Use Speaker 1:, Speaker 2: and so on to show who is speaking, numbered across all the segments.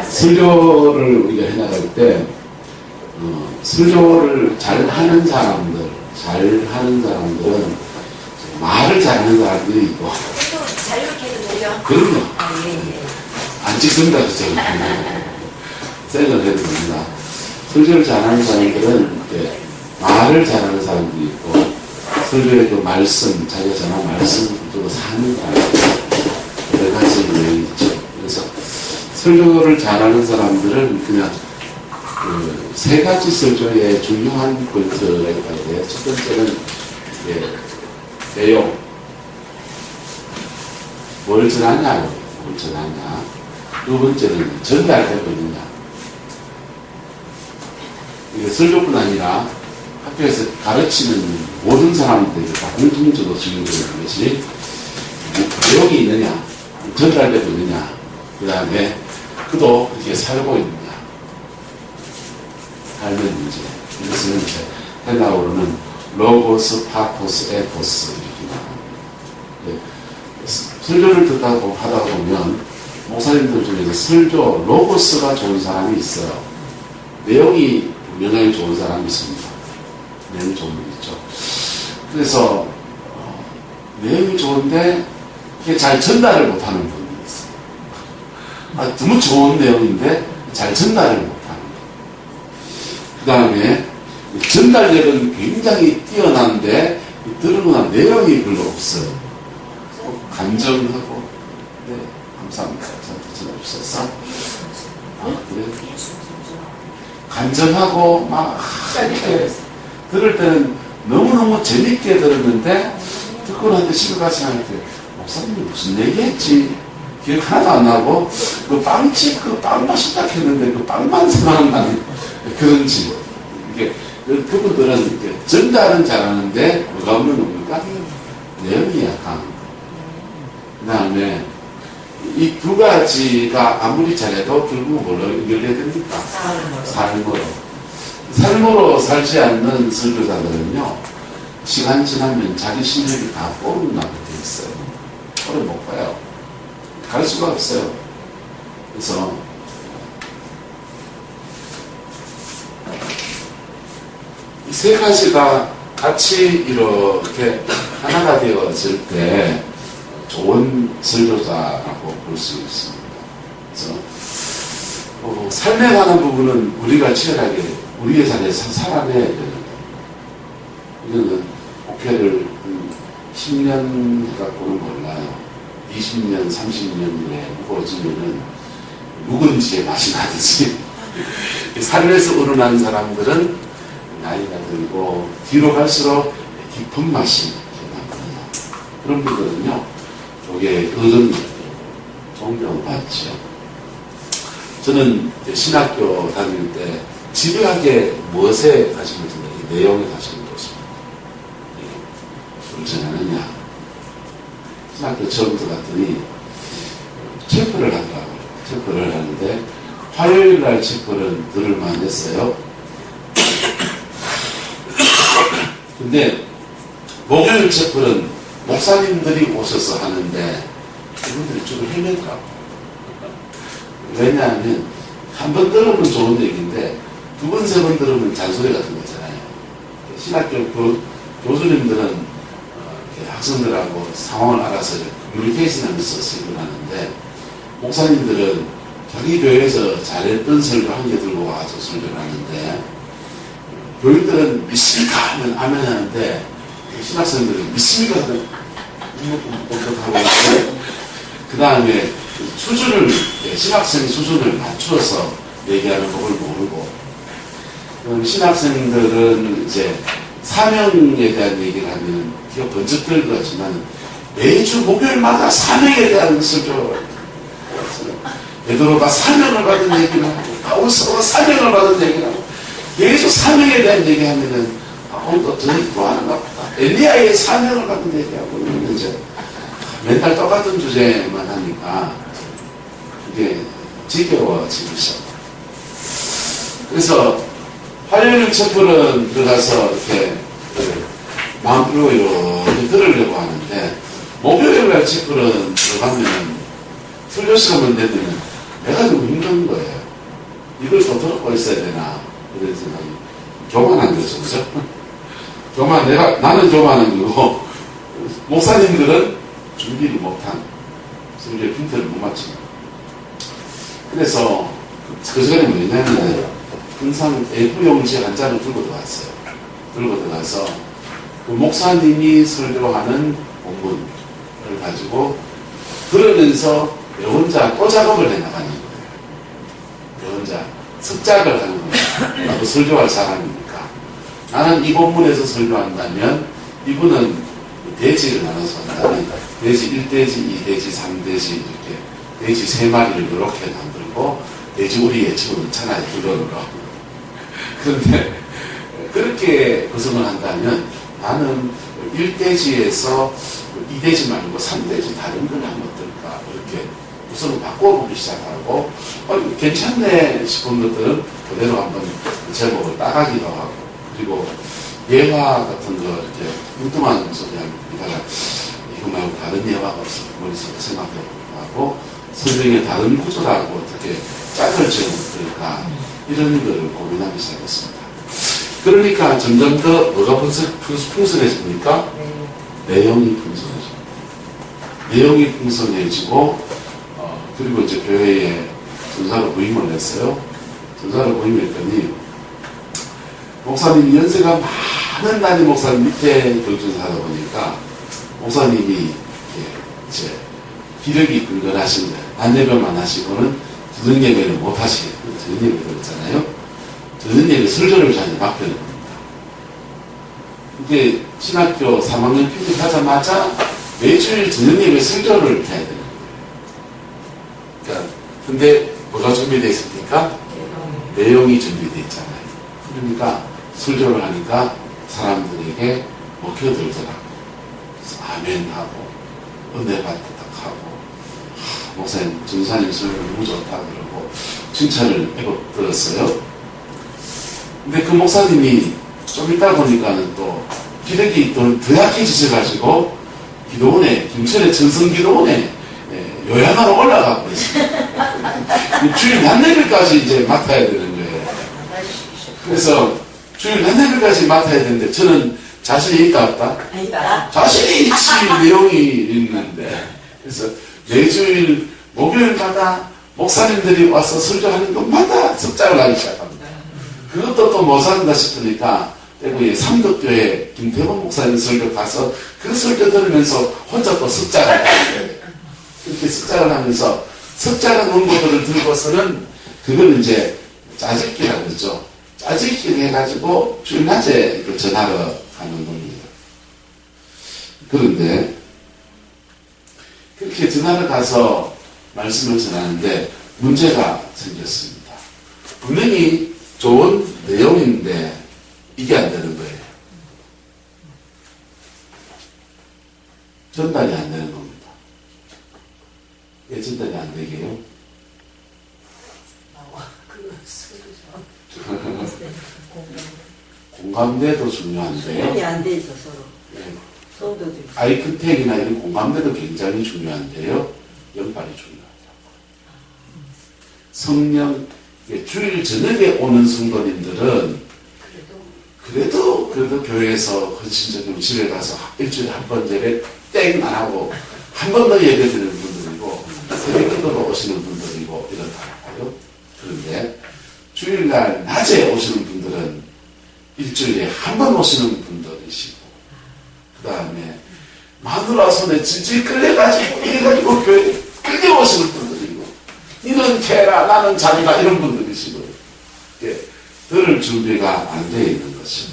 Speaker 1: 설교를 우리가 해나갈 때 설교를 잘하는 사람들은 말을 잘하는 사람들이 있고
Speaker 2: 자유롭게 해도 되죠?
Speaker 1: 그럼요.
Speaker 2: 예.
Speaker 1: 안 찍습니다. 그죠? 셀을 해도 됩니다. 설교를 잘하는 사람들은 말을 잘하는 사람들이 있고 설교의 그 말씀, 자기가 전한 말씀을 두고 사는 사람들 여러 가지 내용이 있죠. 그래서 설교를 잘하는 사람들은 그냥 그 세 가지 설교의 중요한 포인트가 있는데 첫 번째는 내용, 뭘 전하냐, 두 번째는 전달할 거느냐. 이게 설교뿐 아니라 학교에서 가르치는 모든 사람들에게 다 공통적으로 적용되는 것이 내용이 있느냐, 전달되고 있느냐, 그 다음에 그도 그렇게 살고 있느냐, 삶의 문제. 이것은 이제 헬라어로는 로고스, 파토스, 에토스 이렇게 나옵니다. 설교를 듣다고 하다 보면 목사님들 중에서 설교 로고스가 좋은 사람이 있어요. 내용이 영향이 좋은 사람이 있습니다. 내용이 좋은 분 있죠. 그래서 내용이 좋은데 그게 잘 전달을 못하는 분이 있어요. 너무 좋은 내용인데 잘 전달을 못하는 분. 그 다음에 전달력은 굉장히 뛰어난데 들으거나 내용이 별로 없어요. 간정하고 네, 감사합니다. 전해주셔서 그래. 간정하고 막 이렇게 들을 때는 너무너무 재밌게 들었는데 듣고 나서 집에 가서 할 때 목사님이 무슨 얘기했지 기억 하나도 안 나고 그 빵집 그 빵 맛있다 했는데 그 빵만 생각나는 그런지 이게 그분들은 이렇게 전달은 잘하는데 뭐가 없는 겁니까? 내용이 약한. 그 다음에 이 두 가지가 아무리 잘해도 결국 뭘로 연결해야 됩니까? 삶으로 살지 않는 설교자들은요, 시간 지나면 자기 실력이 다 뽀록나게 돼 있어요. 오래 못 가요. 갈 수가 없어요. 그래서 이 세 가지가 같이 이렇게 하나가 되어질 때 좋은 설교자라고 볼 수 있습니다. 그래서 삶에 관한 부분은 우리가 치열하게 우리의 자리에서 살아내야 되는데 이거는 목회를 10년 갖고는 몰라요. 20년, 30년 후에 무거워지면은 묵은지의 맛이 나듯이 삶에서 우러난 사람들은 나이가 들고 뒤로 갈수록 깊은 맛이 나거든요. 그런 분들은요 교계의 어른들 존경받죠. 저는 신학교 다닐 때 집요하게 무엇에 관심을 두냐, 내용에 관심을 뒀습니다. 뭘 전하느냐. 신학교 처음 들어갔더니 체크를 하더라고요. 체크를 하는데 화요일 날 체크를 들을만 했어요. 근데 목요일 체크는 목사님들이 오셔서 하는데 그분들이 좀 헤매더라고요. 왜냐하면 한 번 들으면 좋은 얘기인데 두 번, 세 번 들으면 잔소리 같은 거잖아요. 신학교 교수님들은 학생들하고 상황을 알아서 커뮤니케이션 하면서 설교를 하는데 목사님들은 자기 교회에서 잘했던 설교 한 개 들고 와서 설교를 하는데 교인들은 믿습니까? 하면 아멘 하는데 신학생들은 믿습니까? 하면 하고 있고 그 다음에 수준을 신학생 수준을 맞추어서 얘기하는 법을 모르고 신학생들은 이제 사명에 대한 얘기를 하면 기가 번쩍 들 것 같지만 매주 목요일마다 사명에 대한 설교 베드로가 사명을 받은 얘기를 하고 바울서가 사명을 받은 얘기를 하고 계속 사명에 대한 얘기하면은 오늘도 또 하는가 보다 엘리야의 사명을 받은 얘기하고 이러면 이제 맨날 똑같은 주제만 하니까 이게 지겨워지기 시작합니다. 그래서 화요일 첩불은 들어가서 이렇게 마음 풀고 이렇게 들으려고 하는데 목요일 날 첩불은 들어가면 설교 시간만 되면 내가 너무 힘든 큰 거예요. 이걸 더 들고 있어야 되나 이런 생각이 교만한 거죠, 그죠? 나는 교만한 거고 목사님들은 준비를 못한 설교 핀트를 못 맞춘. 그래서 그 전에 뭐냐면 항상 A4용지 한 장을 들고 들어갔어요. 들고 들어가서 그 목사님이 설교하는 본문을 가지고 들으면서 혼자 또 작업을 해나가는 거예요. 혼자 습작을 하는 거예요. 나도 설교할 사람이니까. 나는 이 본문에서 설교한다면 이분은 대지를 나눠서 한다면 대지 1대지, 2대지, 3대지 이렇게 돼지 3마리를 이렇게 만들고 돼지우리에 집어넣잖아요. 그거로. 그런데 그렇게 구성을 한다면 나는 1대지에서 2대지 말고 3대지 다른 걸 하면 어떨까 이렇게 구성을 바꿔보기 시작하고 괜찮네 싶은 것들은 그대로 한번 제목을 따가기도 하고 그리고 예화 같은 거 이렇게 뚱뚱한 소리 하다가 이거 말고 다른 예화가 없어 머릿속에 생각해보기도 하고 성경의 다른 구조라고 어떻게 짝을 지어볼까 이런 거를 고민하기 시작했습니다. 그러니까 점점 더 뭐가 풍성해집니까? 내용이 풍성해집니다. 내용이 풍성해지고 그리고 이제 교회에 전사로 부임을 했어요. 전사로 부임했더니 목사님이 연세가 많은 단임 목사님 밑에 교육전사하다 보니까 목사님이 이제 기력이 불건하신 거예요. 안예배만 하시고는 저녁 예배를 못 하시겠거든요. 저녁 예배를 했잖아요. 저녁 예배 설교를 자주 맡겨는 겁니다. 이게 신학교 3학년 필립하자마자 매주일 저녁 예배 설교를 해야 되는 거예요. 그러니까 근데 뭐가 준비되어 있습니까? 내용이 준비되어 있잖아요. 그러니까 설교를 하니까 사람들에게 먹혀들더라고요. 아멘하고 은혜 받다하고 목사님, 전사님 설교 너무 좋다 그러고 칭찬을 애국 들었어요. 근데 그 목사님이 좀 있다 보니까는 또 기력이 더 약해지셔가지고 기도원에, 김천의 전성기도원에 요양하러 올라가고 있습니다. 주일 낮예배까지 이제 맡아야 되는 거예요. 그래서 주일 낮예배까지 맡아야 되는데 저는 자신이 있다 없다?
Speaker 2: 아니다.
Speaker 1: 자신이 있지 내용이 있는데 그래서 매주일 목요일마다 목사님들이 와서 설교하는 것마다 습작을 하기 시작합니다. 그것도 또 못 산다 싶으니까 대구의 삼덕교회 김태범 목사님 설교 가서 그 설교 들으면서 혼자 또 습작을 하는 거예요. 그렇게 습작을 하면서 습작한 원고들을 들고서는 그걸 이제 짜집기라고 그러죠. 짜집기를 해가지고 주일 낮에 전하러 가는 겁니다. 그런데 그렇게 전하러 가서 말씀을 전하는데 문제가 생겼습니다. 분명히 좋은 내용인데 이게 안 되는 거예요. 전달이 안 되는 겁니다. 왜 전달이 안 되게요? 공감대도 중요한데요.
Speaker 3: 수련이 안 돼 있어 서로.
Speaker 1: 네.
Speaker 3: 손도 좀.
Speaker 1: 아이컨택이나 이런 공감대도 굉장히 중요한데요. 연발이 중요하죠. 성령, 주일 저녁에 오는 성도님들은 그래도 교회에서 헌신적으로 집에 가서 일주일에 한 번 예배 땡 안 하고 한 번 더 예배 드리는 분들이고 새벽기도로 오시는 분들이고 이렇다고요. 그런데 주일날 낮에 오시는 분들은 일주일에 한 번 오시는 분들이시고 그 다음에 마누라 손에 질질 끌려가지고 이래가지고 교회 끌려오시는 분들이고 니는 캐라 나는 자리라 이런 분들이시고 들을 준비가 안 돼 있는 것이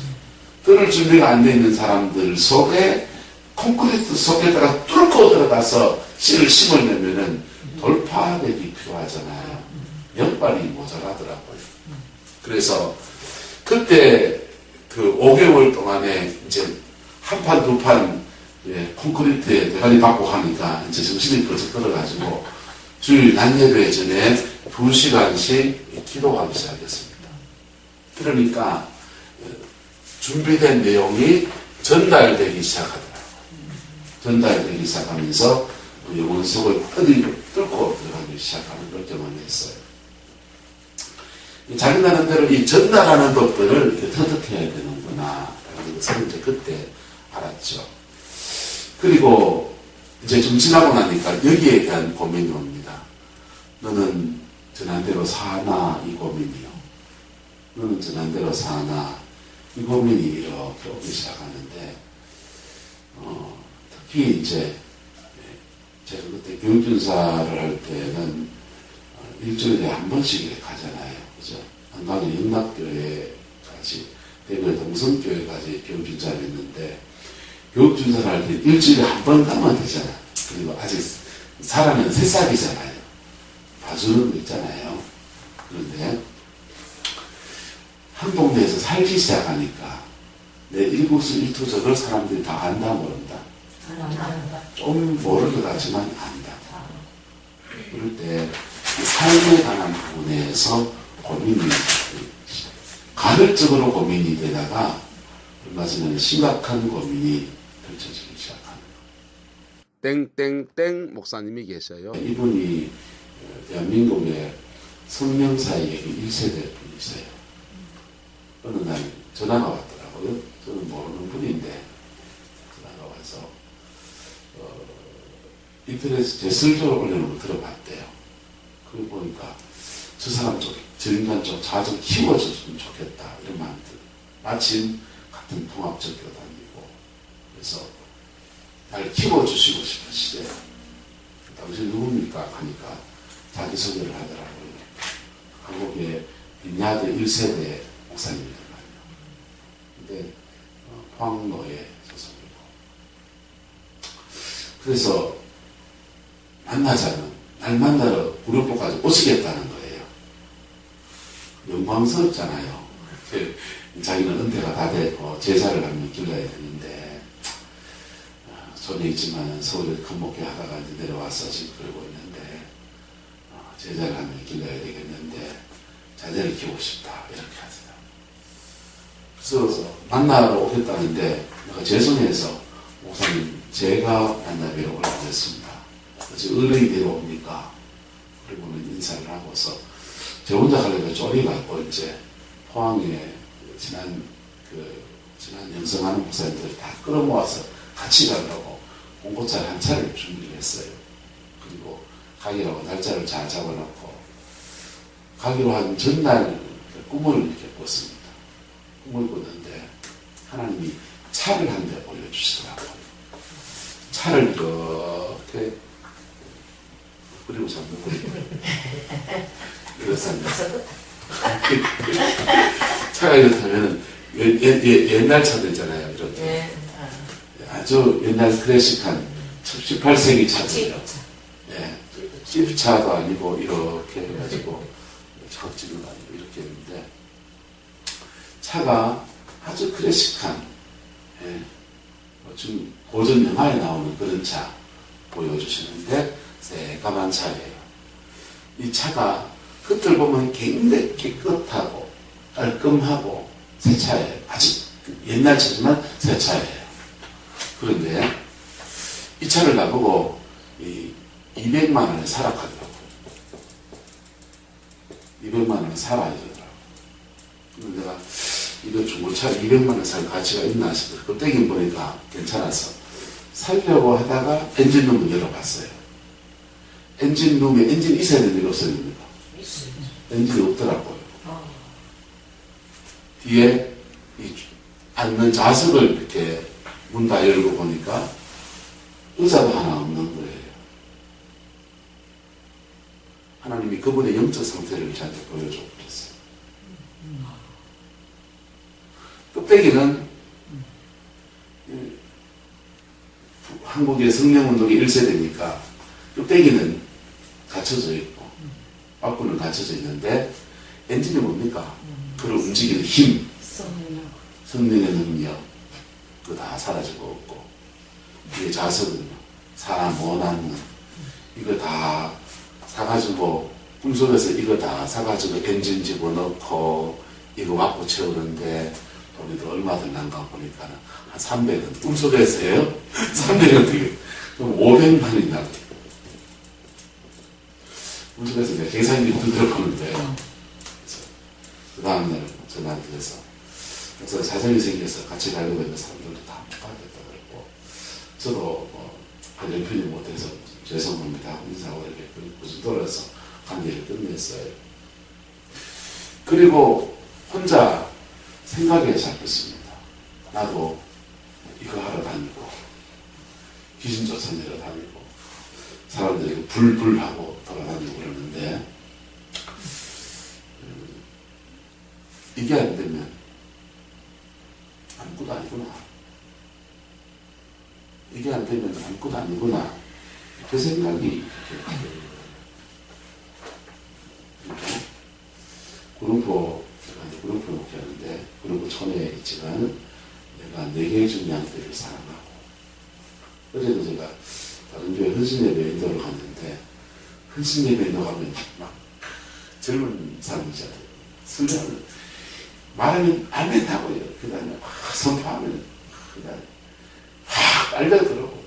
Speaker 1: 들을 준비가 안 돼 있는 사람들 속에 콘크리트 속에다가 뚫고 들어가서 씨를 심으려면은 돌파력이 필요하잖아요. 연발이 모자라더라고요. 그래서 그때 그 5개월 동안에 이제 한 판, 두 판 콘크리트에 대가리 받고 하니까 이제 정신이 벌써 들어가지고 주일 낮예배 전에 2시간씩 기도하기 시작했습니다. 그러니까 준비된 내용이 전달되기 시작하더라고요. 전달되기 시작하면서 영혼 속을 뚫고 들어가기 시작하는 걸 경험했어요. 자기 나름대로 이 전달하는 법들을 이렇게 터득해야 되는구나 라는 것을 이제 그때 알았죠. 그리고 이제 좀 지나고 나니까 여기에 대한 고민이 옵니다. 너는 전한대로 사나 이 고민이요. 너는 전한대로 사나 이 고민이 이렇게 오기 시작하는데 특히 이제 제가 그때 교육준사를 할 때는 일주일에 한 번씩 이렇게 가잖아요. 그죠? 안 가면 영락교회까지, 대구의 동성교회까지 교육준사를 했는데, 교육준사를 할 때 일주일에 한 번 가면 되잖아요. 그리고 아직 사람은 새싹이잖아요. 봐주는 거 있잖아요. 그런데, 한 동네에서 살기 시작하니까, 내 일국수일투족을 사람들이 다 안다, 모른다. 좀 모를 것 같지만 안다. 그럴 때 삶에 관한 부분에서 고민이 가설적으로 고민이 되다가 얼마 전에 심각한 고민이 펼쳐지기 시작합니다. 땡땡땡 목사님이 계셔요. 이분이 대한민국의 성명사의 1세대 분이세요. 어느 날 전화가 왔더라고요. 저는 모르는 분인데 전화가 와서 인터넷에 제 설교를 올려놓은 거 들어봤대요. 그걸 보니까 저 사람 쪽, 저 인간 쪽 자 좀 키워줬으면 좋겠다 이런 마음들. 마침 같은 통합적교 다니고 그래서 날 키워주시고 싶으시대. 당신 누굽니까? 하니까 자기소개를 하더라고요. 한국의 빈야드 1세대 목사님이더만요. 근데 포항로에 소속이고 그래서 만나자는 날 만나러 구룡포까지 오시겠다는 거예요. 영광스럽잖아요. 자기는 은퇴가 다 되고 제자를 한명 길러야 되는데 손에 있지만 서울에 큰 목회 하다가 이제 내려와서 지금 그러고 있는데 제자를 한명 길러야 되겠는데 자제를 키우고 싶다 이렇게 하세요. 그래서 만나러 오겠다는데 내가 죄송해서 목사님 제가 만나뵈러 올라오겠습니다. 어제 의뢰이 내려옵니까? 그리고는 인사를 하고서 저 혼자 가려니까 쫄이갖고 이제 포항에 지난 영성하는 목사님들 다 끌어모아서 같이 가려고 공고차를 한 차를 준비를 했어요. 그리고 가기라고 날짜를 잘 잡아놓고 가기로 한 전날 꿈을 이렇게 꿨습니다. 꿈을 꿨는데 하나님이 차를 한 대 올려주시더라고요. 차를 이렇게 그리고 잡는 거예요. 그렇습니다. 차가 이렇다면 옛날 차들 있잖아요. 이렇게 아주 옛날 클래식한 18세기 차들이요. 예, 찝차도 아니고 이렇게 해가지고 적지는 아니고 이렇게 했는데 차가 아주 클래식한 좀 고전 영화에 나오는 그런 차 보여주시는데 새까만 차예요. 이 차가 겉을 보면 굉장히 깨끗하고 깔끔하고 새 차예요. 아주 옛날 차지만 새 차예요. 그런데 이 차를 나보고 200만 원에 사라 하더라고요. 200만 원에 사라 이러더라고요. 그런데 내가 이거 중고차 200만 원 살 가치가 있나 싶어서 껍데기 보니까 괜찮아서 살려고 하다가 엔진룸을 열어봤어요. 엔진룸에 엔진 있어야 되는 게 없어야 됩니다. 엔진이 없더라고요. 뒤에 앉는 좌석을 이렇게 문 다 열고 보니까 의자도 하나 없는 거예요. 하나님이 그분의 영적 상태를 저한테 보여줘 버렸어요. 껍데기는 한국의 성령운동의 1세대니까 껍데기는 갖춰져 있고 바꾸는 갖춰져 있는데 엔진이 뭡니까? 그걸 움직이는 힘, 성령의 능력 그거 다 사라지고 없고 뒤에 좌석은요 사람 원하는 이거 다 사가지고 꿈속에서 이거 다 사가지고 엔진 집어넣고 이거 맞고 채우는데 돈이 더 얼마 들난가 보니까 한 300원 꿈속에서요 300원 되게 그럼 500만 원이 나거든요. 꿈속에서 내가 계산기 두드려 보는데 그 다음날 전화를 드려서 그래서 사정이 생겨서 같이 가려고 했는 사람들도 다 못 가겠다 그러고 저도 연편이 못해서 죄송합니다 인사하고 이렇게 무슨 돌아서 관계를 끝냈어요. 그리고 혼자 생각에 잡혔습니다. 나도 이거 하러 다니고 귀신 쫓아내러 다니고 사람들에게 불불하고 돌아다니고 그러는데 이게 안 되면 아무것도 아니구나. 이게 안 되면 아무것도 아니구나. 그 생각이 구름포, 제가 이제 구름포 목회하는데 구름포 촌에 있지만 내가 4개의 중량대를 사랑하고 어제도 제가 다른 교회 헌신예배 인도를 갔는데 헌신예배 인도 가면 막 젊은 사람이잖아요. 설교하면 말하면 아멘 하고요. 그 다음에 선포하면 그 다음에 확 빨려들고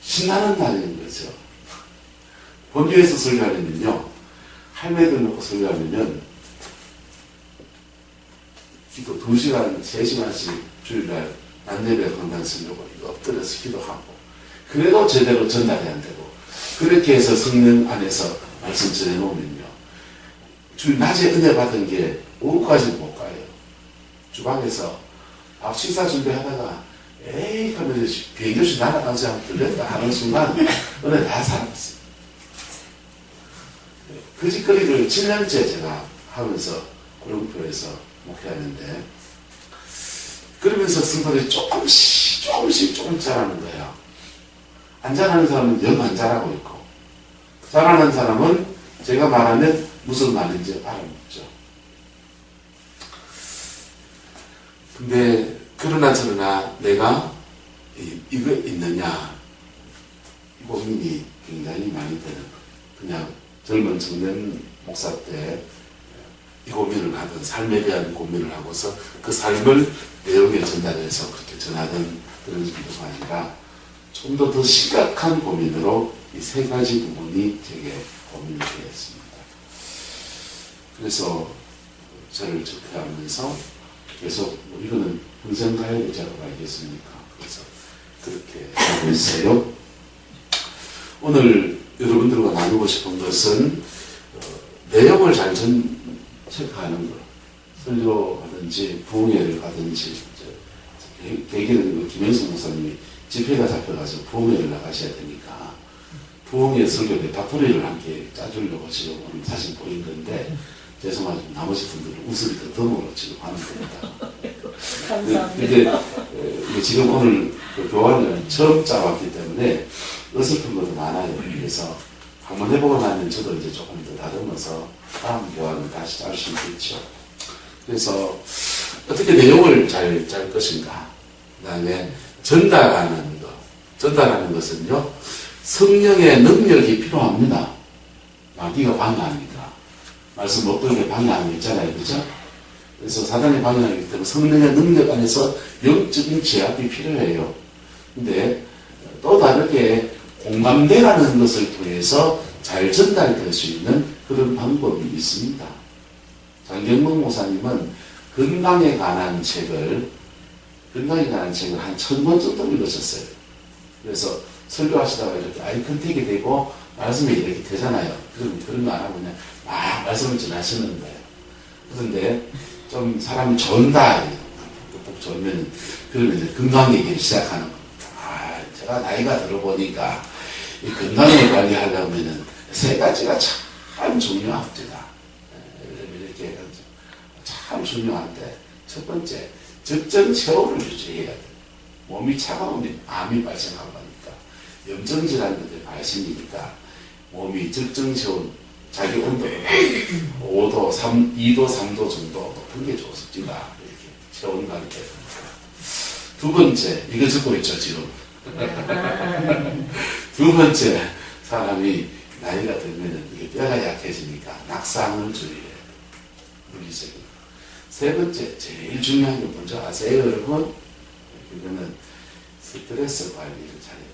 Speaker 1: 신나는 날인 거죠. 본교에서 설교하려면요. 할매들 놓고 설교하려면 기도 2시간, 3시간씩 주일날 낮예배 강단 쓰려고 엎드려서 기도하고 그래도 제대로 전달이 안 되고 그렇게 해서 성령 안에서 말씀 전해놓으면요. 주일 낮에 은혜 받은 게 오후까지 못 가요. 주방에서 식사 준비하다가 에이 하면서 비행교시 날아가지 않고 들렸다 하는 순간 은혜 다 사라졌어요. 그 짓거리를 7년째 제가 하면서 구름표에서 목회하는데 그러면서 성도들이 조금씩 잘하는 거예요. 안 잘하는 사람은 영 안 잘하고 있고 잘하는 사람은 제가 말하면 무슨 말인지 알아먹죠. 근데 그러나 저러나 내가 이거 있느냐 고민이 굉장히 많이 되는 그냥 젊은 청년 목사 때 이 고민을 하던 삶에 대한 고민을 하고서 그 삶을 내용에 전달해서 그렇게 전하던 그런 정도가 아니라 좀 더 심각한 고민으로 이 3가지 부분이 제게 고민이 되었습니다. 그래서 저를 접해하면서 계속 이거는 평생 가야 되지 않고 알겠습니까? 그래서 그렇게 하고 있어요. 오늘 여러분들과 나누고 싶은 것은 내용을 잘 체크하는 것. 설교하든지 부흥회를 가든지 계기는 김현수 목사님이 집회가 잡혀가지고 부흥회를 나가셔야 되니까 부흥회 설교에 다투리를 함께 짜주려고 지금 오늘 사진 보인 건데 죄송하지만 나머지 분들은 웃을 때 덤으로 지금 하는 겁니다.
Speaker 2: 감사합니다.
Speaker 1: 이게 지금 오늘 그 교환을 처음 짜왔기 때문에 어설픈 것도 많아요. 그래서 한번 해보고 나면 저도 이제 조금 더 다듬어서 다음 교환을 다시 짤 수 있겠죠. 그래서 어떻게 내용을 잘 짤 것인가. 그 다음에 전달하는 것. 전달하는 것은요. 성령의 능력이 필요합니다. 마귀가 방해하니까. 말씀 못 들게 방해하는 게 있잖아요. 그죠? 그래서 사단이 방해하기 때문에 성령의 능력 안에서 영적인 제압이 필요해요. 근데 또 다르게 공감대라는 것을 통해서 잘 전달될 수 있는 그런 방법이 있습니다. 장경문 목사님은 건강에 관한 책을 한 1000권 정도 읽으셨어요. 그래서 설교하시다가 이렇게 아이 컨택이 되고 말씀이 이렇게 되잖아요. 그럼 그런 거 안 하고 그냥 막 말씀을 전하시는 거예요. 그런데 좀 사람이 좋은다, 꼭 좋으면 그러면 이제 건강 얘기를 시작하는 겁니다. 제가 나이가 들어보니까 이 건강을 관리하려면은 3가지가 참 중요합니다. 이렇게 해가지고 참 중요한데 첫 번째 적정 체온을 유지해야 돼요. 몸이 차가우면 암이 발생하고 하니까 염증질환들의 발생이니까 몸이 적정 체온 자기 온도가 5도, 2도, 3도 정도 높은 게 좋습니다. 이렇게 체온 관리해야 됩니다. 두 번째, 이거 적고 있죠, 지금. 두 번째, 사람이 나이가 들면 이게 뼈가 약해지니까 낙상을 줄여야 돼요. 물리적인. 세 번째, 제일 중요한 게 뭔지 아세요, 여러분? 이거는 스트레스 관리를 잘해요.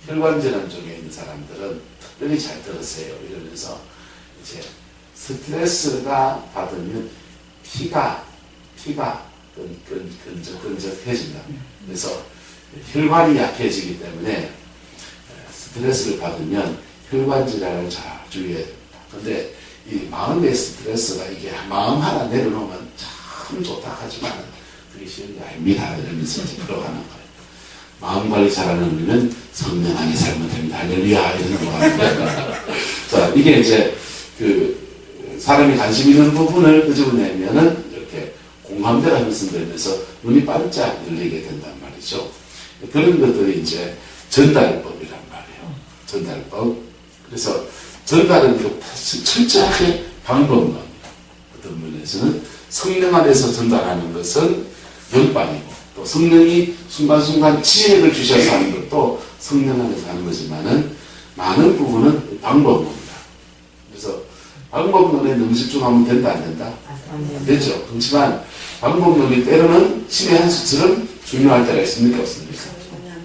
Speaker 1: 혈관질환 쪽에 있는 사람들은 특별히 잘 들으세요. 이러면서 이제 스트레스가 받으면 피가 끈적끈적해진다. 그래서 혈관이 약해지기 때문에 스트레스를 받으면 혈관 질환을 자주 해야 됩니다. 근데 이 마음의 스트레스가 이게 마음 하나 내려놓으면 참 좋다 하지만 그게 쉬운 게 아닙니다. 이러면서 이제 들어가는 거예요. 마음 관리 잘하는 우리는 성령 안에 살면 됩니다. 할렐루야 이런 거 합니다. 자, 이게 이제 그 사람이 관심 있는 부분을 끄집어내면은 이렇게 공감대가 형성되면서 눈이 반짝 열리게 된단 말이죠. 그런 것들이 이제 전달법이란 말이에요. 전달법. 그래서 전달은 철저하게 방법론이에요. 어떤 면에서는 성령 안에서 전달하는 것은 영방이고 또 성령이 순간순간 지혜를 주셔서 하는 것도 성령 안에서 하는 거지만은 많은 부분은 방법론이다. 그래서 방법론에 너무 집중하면 된다 안 된다? 안 되죠. 그렇지만 방법론이 때로는 신의 한 수처럼 중요할 때가 있습니까? 없습니까?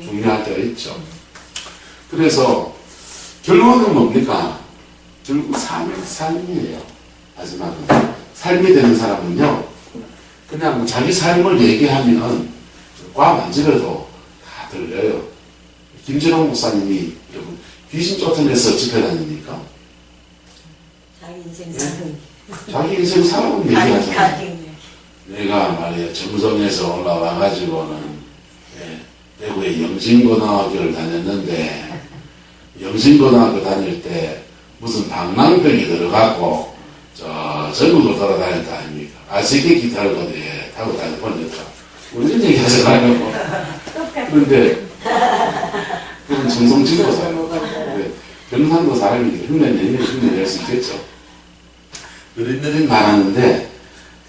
Speaker 1: 중요할 때가 있죠. 그래서 결론은 뭡니까? 결국 삶이에요. 마지막은 삶이 되는 사람은요, 그냥 자기 삶을 얘기하면 과 만지려도 다 들려요. 김진홍 목사님이 여러분 귀신 쫓아내서 집회 다닙니까?
Speaker 2: 자기 인생 사는.
Speaker 1: 자기 인생 살아온 얘기하잖아요. 내가 말이야 정성에서 올라와가지고는 대구의 영진고등학교를 다녔는데 영진고등학교 다닐 때 무슨 방랑병이 들어가고 저 전국을 돌아다녔다 아닙니까? 아시게 기타를 어디에 타고 다녔다. 우리는 얘기하잖아요. 그런데 그건 정성진고잖아요. 경상도 사람이니까 흉내 낼 수 있겠죠. 그런 말하는데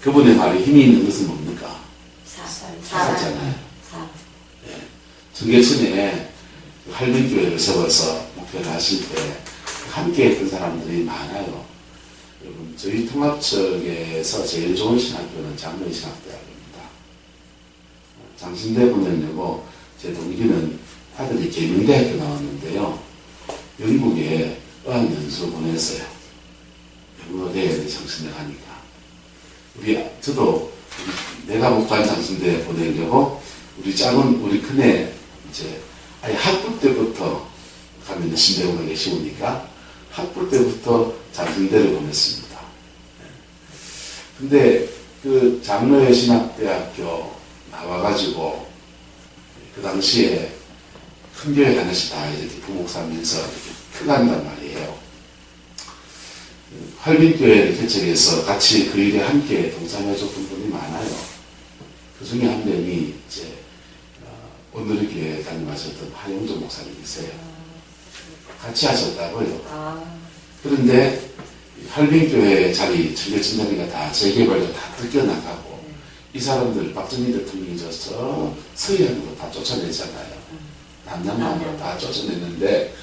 Speaker 1: 그분의 말에 힘이 있는 것은 뭡니까? 사잖아요. 청계천에 할민교회를 세워서 목회를 하실 때 함께 했던 사람들이 많아요. 여러분, 저희 통합청에서 제일 좋은 신학교는 장로신학대학입니다. 장신대 보내려고 제 동기는 아들이 계명대학교 나왔는데요. 영국에 어학연수 보냈어요. 영어대에 장신대 가니까. 저도 내가 목한 장신대에 보내려고 우리 큰애 이제 아예 학부 때부터 가면 신대로 가기 쉬우니까 학부 때부터 장신대를 보냈습니다. 근데 그 장로의 신학대학교 나와가지고 그 당시에 큰 교회 하나씩 다 이렇게 부목사면서 이렇게 크간단 말이에요. 활빈교회를 개척해서 같이 그 일에 함께 동참해줬던 분이 많아요. 그 중에 한 명이 이제 오늘의 교회에 다녀가셨던 하용조 목사님이세요. 같이 하셨다고요. 그런데 활빈교회 자리, 청계천 자리가 다 재개발도 다 뜯겨나가고 이 사람들 박정희 대통령이 져서 서해안으로 다 쫓아내잖아요. 남양만으로 다 쫓아냈는데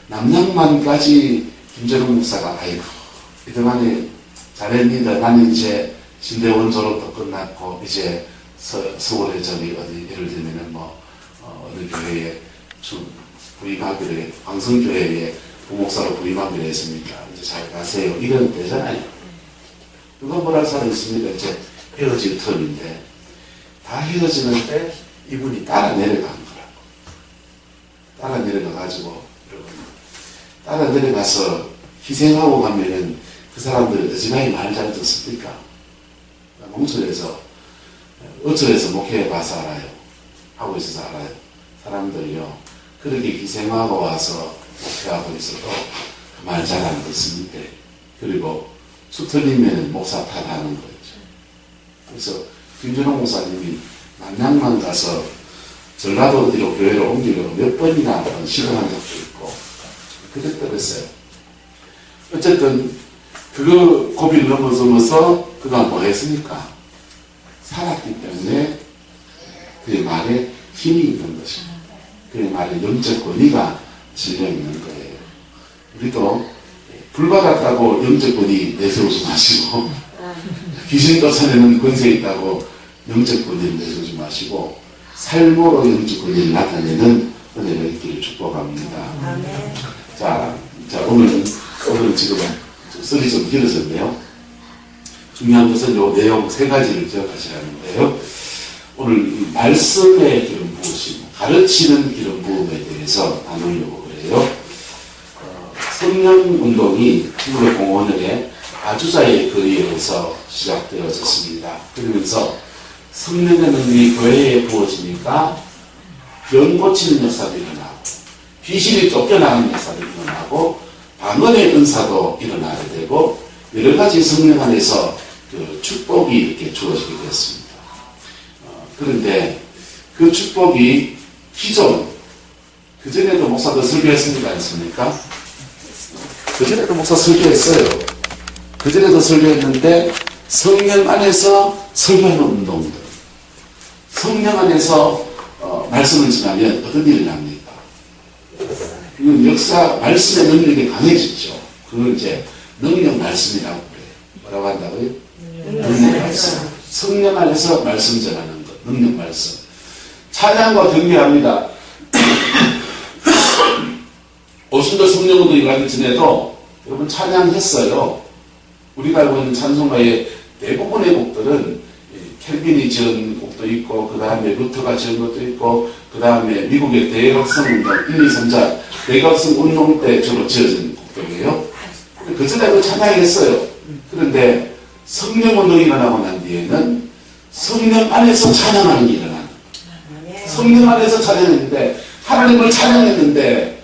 Speaker 1: 남양만까지 김정은 목사가 아이고 이동안에 잘했니다. 나는 이제 신대원 졸업도 끝났고 이제 서울에 저기 어디 예를 들면은 어느 교회에 부임하기로 광성교회에 부목사로 부임하기로 했습니까? 이제 잘 가세요. 이런 되잖아요. 누가 뭐랄 사람 있습니까? 이제 헤어질 텀인데 다 헤어지는 때 이분이 따라 내려간 거라고. 따라 내려가가지고 여러분 따라 내려가서 희생하고 가면은 그 사람들 어지간히 말 잘 듣습니까? 몽철에서 어철에서 목회해봐서 알아요. 하고 있어서 알아요. 사람들이요 그렇게 희생하고 와서 목회하고 있어도 그 말 잘 안 듣습니다. 그리고 수틀리면 목사 탓하는 거죠. 그래서 김준호 목사님이 남양만 가서 전라도 어디로 교회를 옮기려고 몇 번이나 시도한 적도 있고 그랬더랬어요. 어쨌든 그거 고비를 넘어서면서 그가 뭐 했습니까? 살았기 때문에 그의 말에 힘이 있는 것입니다. 그의 말에 영적 권위가 실려 있는 거예요. 우리도 불받았다고 영적 권위 내세우지 마시고 귀신 쫓아내는 권세 있다고 영적 권위를 내세우지 마시고 삶으로 영적 권위를 나타내는 은혜가 있기를 축복합니다. 자 오늘은 지금 썰이 좀 길어졌네요. 중요한 것은 요 내용 세 가지를 기억하시라는데요. 오늘 이 말씀의 기름 부으심, 가르치는 기름 부음에 대해서 나누려고 그래요. 성령 운동이 1905년에 아주자의 거리에서 시작되어졌습니다. 그러면서 성령의 능력이 교회에 부어지니까 병 고치는 역사도 일어나고, 귀신이 쫓겨나는 역사도 일어나고, 방언의 은사도 일어나게 되고, 여러 가지 성령 안에서 그 축복이 이렇게 주어지게 되었습니다. 그런데 그 축복이 기존, 그전에도 목사도 설교했습니까? 않습니까? 그전에도 목사 설교했어요. 그전에도 설교했는데 성령 안에서 설교하는 운동들, 성령 안에서 말씀을 전하면 어떤 일이 납니까? 이건 역사, 말씀의 능력이 강해지죠. 그걸 이제 능력 말씀이라고 그래요. 뭐라고 한다고요? 능력 말씀. 성령 안에서 말씀 전하는 것, 능력 말씀. 찬양과 경배합니다. 오순절 성령으로 일하기 전에도 여러분 찬양했어요. 우리가 알고 있는 찬송가의 대부분의 곡들은 켈빈이 지은 곡도 있고, 그 다음에 루터가 지은 것도 있고, 그 다음에 미국의 대각성 운동, 1, 2, 3자 대각성 운동 때 주로 지어진 곡들이에요. 그 전에도 찬양했어요. 그런데 성령 운동이 일어나고 난 뒤에는 성령 안에서 찬양하는 게 일어나는 거예요. 성령 안에서 찬양했는데, 하나님을 찬양했는데,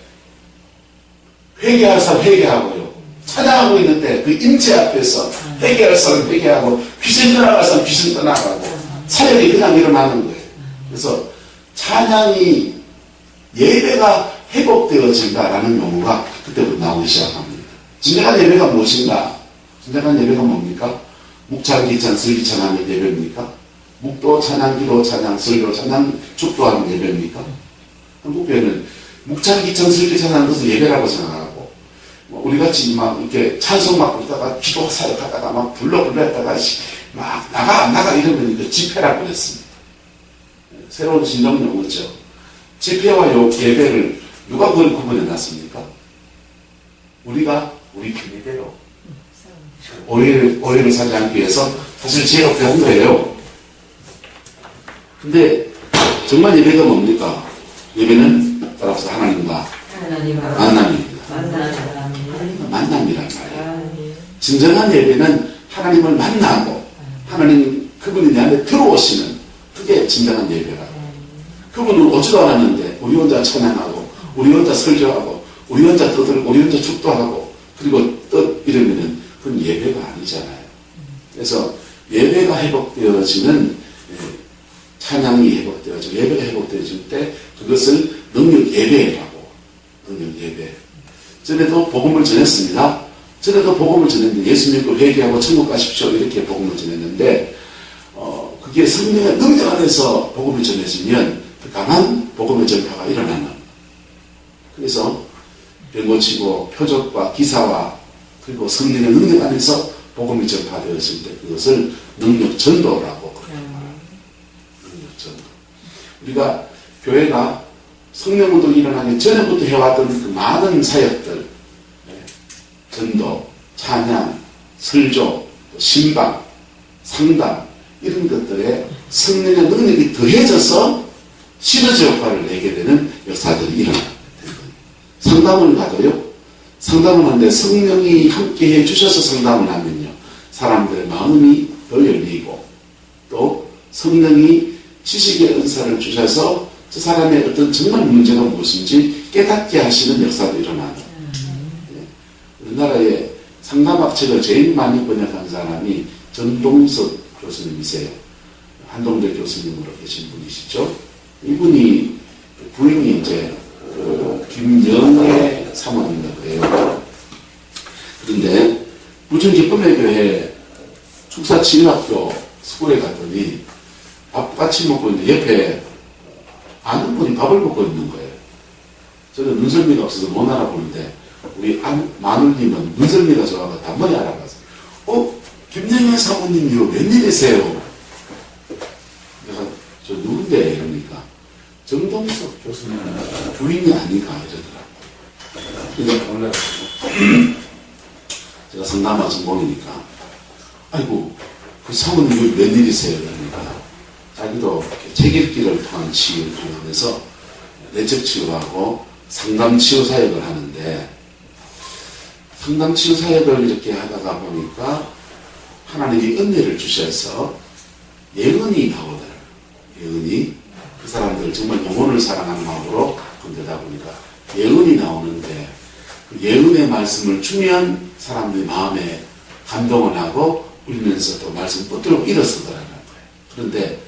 Speaker 1: 회개할 사람 회개하고요. 찬양하고 있는데 그 임재 앞에서 회개할 사람 회개하고, 귀신 떠나갈 사람 귀신 떠나가고, 사역이 그냥 일어나는 거예요. 그래서 찬양이, 예배가 회복되어진다라는 용어가 그때부터 나오기 시작합니다. 진정한 예배가 무엇인가? 진정한 예배가 뭡니까? 묵찬, 기찬, 슬기찬하는 예배입니까? 묵도 찬양, 기도 찬양, 설교 찬양, 축도하는 예배입니까? 한국교회는 묵찬, 기찬, 슬기찬하는 것을 예배라고 생각하고, 우리 같이 막 이렇게 찬송 막 부르다가 기도 사역하다가 막 불렀다가 막 나가 안 나가 이러면 그 집회라고 그랬습니다. 새로운 신종 용어죠. 집회와 예배를 누가 그걸 구분해 놨습니까? 우리가 우리 편의대로 오해를 사지 않기 위해서 사실 제가 배운 거예요. 근데 정말 예배가 뭡니까? 예배는 따라서 하나님과 만남입니다. 만남이란 말이에요. 진정한 예배는 하나님을 만나고 하나님 그분이 내 안에 들어오시는, 그게 진정한 예배라고. 그분은 오지도 않았는데 우리 혼자 찬양하고, 우리 혼자 설교하고, 우리 혼자 떠들고, 우리 혼자 축도하고, 그리고 이러면은 그건 예배가 아니잖아요. 그래서 예배가 회복되어지는, 찬양이 회복되어지고 예배가 회복되어질 때 그것을 능력 예배라고. 능력 예배. 전에도 복음을 전했습니다. 전에도 복음을 전했는데 예수 믿고 회개하고 천국 가십시오 이렇게 복음을 전했는데, 그게 성령의 능력 안에서 복음이 전해지면 그 강한 복음의 전파가 일어나는. 그래서 병 고치고 표적과 기사와 그리고 성령의 능력 안에서 복음이 전파되었을 때 그것을 능력 전도라고 그래요. 능력 전도. 우리가 교회가 성령운동이 일어나기 전에부터 해왔던 그 많은 사역들, 전도, 찬양, 설교, 신방, 상담, 이런 것들에 성령의 능력이 더해져서 시너지 효과를 내게 되는 역사들이 일어나게 되는 거예요. 상담을 가도요, 상담을 하는데 성령이 함께 해주셔서 상담을 하면요, 사람들의 마음이 더 열리고, 또 성령이 지식의 은사를 주셔서 저 사람의 어떤 정말 문제가 무엇인지 깨닫게 하시는 역사도 일어나는. 우리나라에 상담학 책을 제일 많이 번역한 사람이 전동석 교수님이세요. 한동대 교수님으로 계신 분이시죠. 이분이 부인이 이제 김영애 사모님인 거예요. 그런데 부천기쁨의 교회 축사치유학교 스쿨에 갔더니 밥 같이 먹고 있는데 옆에 아는 분이 밥을 먹고 있는 거예요. 저는 눈썰미가 없어서 못 알아보는데 우리 마누님은 눈썰미가 좋아서 단번에 알아봤어요. 김영애 사모님이요, 웬일이세요? 내가 저 누군데? 이러니까 정동석 교수님 부인이 아닌가 이러더라고요. 그러니까 원래 제가 성남아 전공이니까 아이고, 그 사모님 웬일이세요? 그러니까 자기도 책 읽기를 통한 치유를 통해서 내적 치유하고 상담 치유 사역을 하는데, 상담 치유 사역을 이렇게 하다가 보니까 하나님이 은혜를 주셔서 예언이 나오더라고요. 예언이 그 사람들 정말 영혼을 사랑하는 마음으로 건드다 보니까 예언이 나오는데, 그 예언의 말씀을 주면 사람들이 마음에 감동을 하고 울면서 또 말씀 붙들고 일어서더라는 거예요. 그런데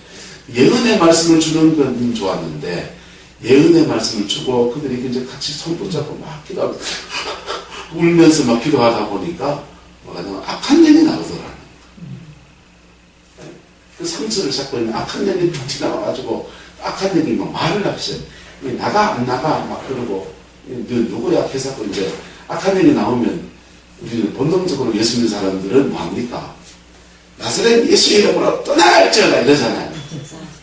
Speaker 1: 예언의 말씀을 주는 건 좋았는데, 예언의 말씀을 주고 그들이 이제 같이 손 붙잡고 막 기도하고 울면서 막 기도하다 보니까 악한 년이 나오더라는 거예요. 그 상처를 잡고 있는 악한 년이 툭 지나가가지고 악한 년이 막 말을 하기 시작해요. 나가 안 나가 막 그러고, 너 누구야 해서 이제 악한 년이 나오면 우리는 본능적으로 예수 믿는 사람들은 뭐합니까? 나사렛 예수 이름으로 떠나갈지어다 이러잖아요.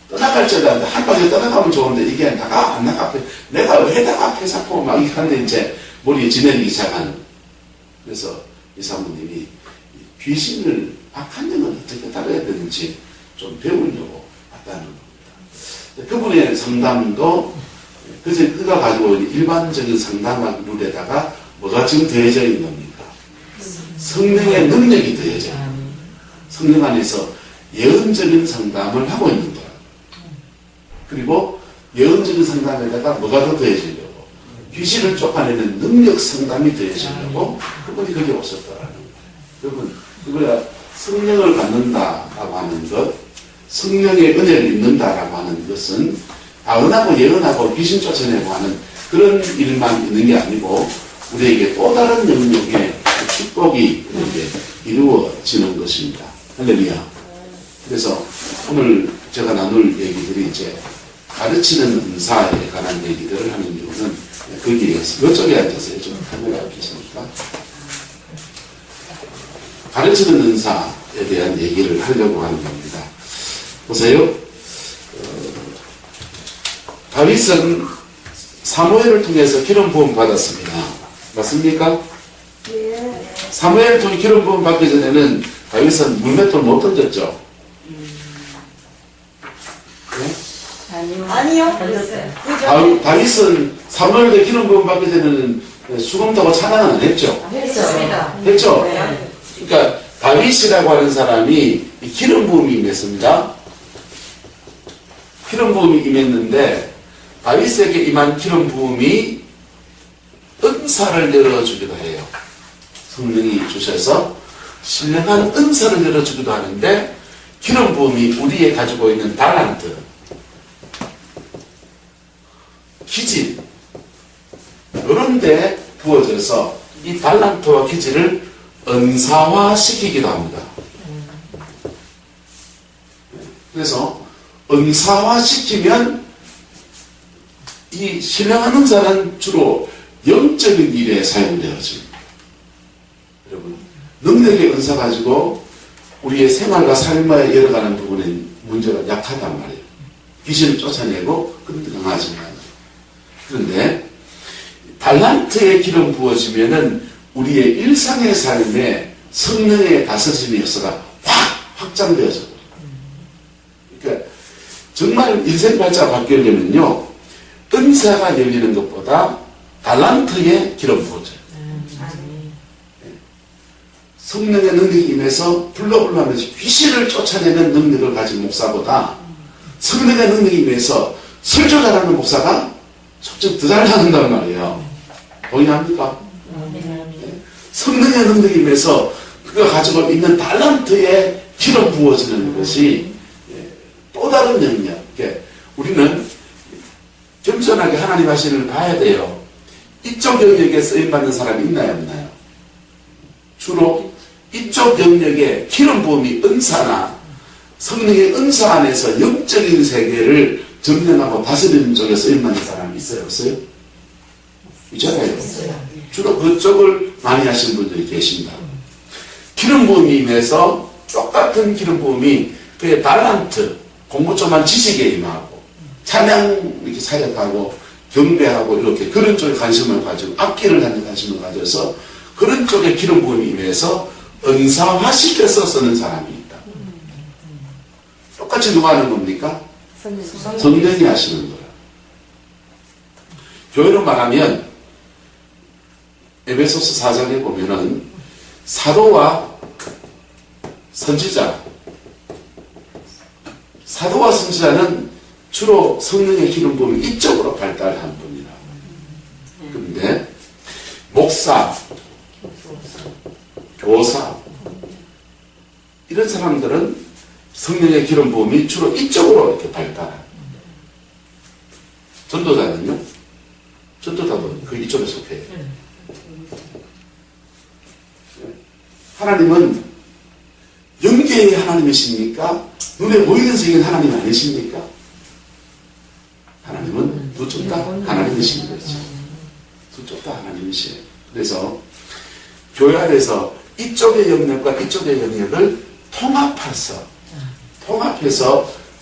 Speaker 1: 떠나갈지어다. 한 방에 떠나가면 좋은데 이게 나가 안 나가 내가 왜 나가 앞에 잡고 막 이렇게 하는데 이제 머리에 지내기 시작하는. 그래서 이 사모님이 귀신을 악한 영을 어떻게 다뤄야 되는지 좀 배우려고 왔다는 겁니다. 그분의 상담도 그가 가지고 있는 일반적인 상담 룰에다가 뭐가 지금 더해져 있는 겁니까? 성령의 능력이 더해져 있는. 성령 안에서 예언적인 상담을 하고 있는 거야. 그리고 예언적인 상담에다가 뭐가 더 더해지려고? 귀신을 쫓아내는 능력 상담이 더해지려고 그분이 거기 오셨더라는 거예요. 여러분, 그거야 성령을 갖는다라고 하는 것, 성령의 은혜를 입는다라고 하는 것은 아언하고 예언하고 귀신 쫓아내고 하는 그런 일만 있는 게 아니고 우리에게 또 다른 영역의 축복이 이루어지는 것입니다. 할렐루야. 그래서 오늘 제가 나눌 얘기들이 이제 가르치는 은사에 관한 얘기들을 하는 이유는 거기에서 이쪽에 앉아서 좀 카메라가 계십니까? 가르치는 은사에 대한 얘기를 하려고 하는 겁니다. 보세요. 다윗은 사무엘을 통해서 기름 부음 받았습니다. 맞습니까?
Speaker 2: 예.
Speaker 1: 사무엘을 통해 기름 부음 받기 전에는 다윗은 물맷돌 못 던졌죠? 네?
Speaker 2: 아니요.
Speaker 1: 다윗은 사무엘의 기름 부음 받기 전에는 수금 타고 찬양은 안 했죠?
Speaker 2: 했습니다.
Speaker 1: 했죠?
Speaker 2: 네.
Speaker 1: 그러니까 다윗이라고 하는 사람이 기름 부음이 임했습니다. 기름 부음이 임했는데 다윗에게 임한 기름 부음이 은사를 열어주기도 해요. 성령이 주셔서 신령한 은사를 열어주기도 하는데 기름 부음이 우리에 가지고 있는 달란트, 기질 이런 데 부어져서 이 달란트와 기질을 은사화시키기도 합니다. 그래서 은사화시키면 이 신령한 은사는 주로 영적인 일에 사용되어집니다. 여러분, 능력의 은사 가지고 우리의 생활과 삶에 열어가는 부분에 문제가 약하단 말이에요. 귀신을 쫓아내고 그런 데 강하지만. 그런데 달란트의 기름 부어지면은 우리의 일상의 삶에 성령의 다스림의 역사가 확 확장되어져. 그러니까 정말 인생 발자가 바뀌려면요, 은사가 열리는 것보다 달란트에 기름 부어져요. 성령의 능력이 임해서 불러불러하면서 귀신을 쫓아내는 능력을 가진 목사보다 성령의 능력이 임해서 설교 잘하는 목사가 속적 더 잘한단 말이에요. 동의합니까? 성령의 능력이 임해서 그가 가지고 있는 달란트에 기름 부어지는 것이 또 다른 영역. 우리는 겸손하게 하나님 하시는 걸 봐야 돼요. 이쪽 영역에 쓰임받는 사람이 있나요, 없나요? 주로 이쪽 영역에 기름 부음이 은사나 성령의 은사 안에서 영적인 세계를 점령하고 다스리는 쪽에 쓰임받는 사람이 있어요, 없어요? 있잖아요. 주로 그쪽을 많이 하시는 분들이 계십니다. 기름 부음이 임해서 똑같은 기름 부음이 그의 달란트, 공부 좀한 지식에 임하고 찬양 이렇게 사역하고 경배하고 이렇게 그런 쪽에 관심을 가지고 악기를 갖는 관심을 가져서 그런 쪽에 기름 부음이 임해서 은사화시켜서 쓰는 사람이 있다. 똑같이 누가 하는 겁니까? 성령이 하시는 거예요. 교회로 말하면 에베소서 4장에 보면은 사도와 선지자는 주로 성령의 기름 부음이 이쪽으로 발달한 분이라. 그런데 목사, 교사 이런 사람들은 성령의 기름 부음이 주로 이쪽으로 이렇게 발달한. 전도자는요? 전도자도 그 이쪽에 속해요. 하나님은 영계의 하나님이십니까? 눈에 보이는 세계의 하나님 아니십니까? 하나님은 두 쪽 다 하나님이신 거죠. 두 쪽 다 하나님이시에요. 그래서 교회 안에서 이쪽의 영역과 이쪽의 영역을 통합해서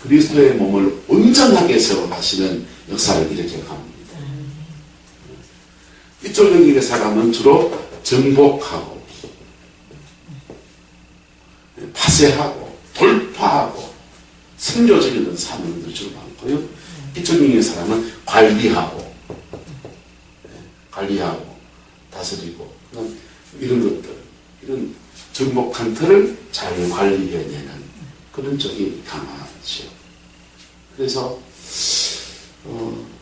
Speaker 1: 그리스도의 몸을 온전하게 세워가시는 역사를 일으켜 갑니다. 이쪽 영역의 사람은 주로 정복하고 파쇄하고 돌파하고 선교적인 사명들이 주로 많고요. 이쪽 영역의 사람은 관리하고 다스리고 이런 것들, 이런 정복한 틀을 잘 관리해내는 그런 쪽이 강하죠. 그래서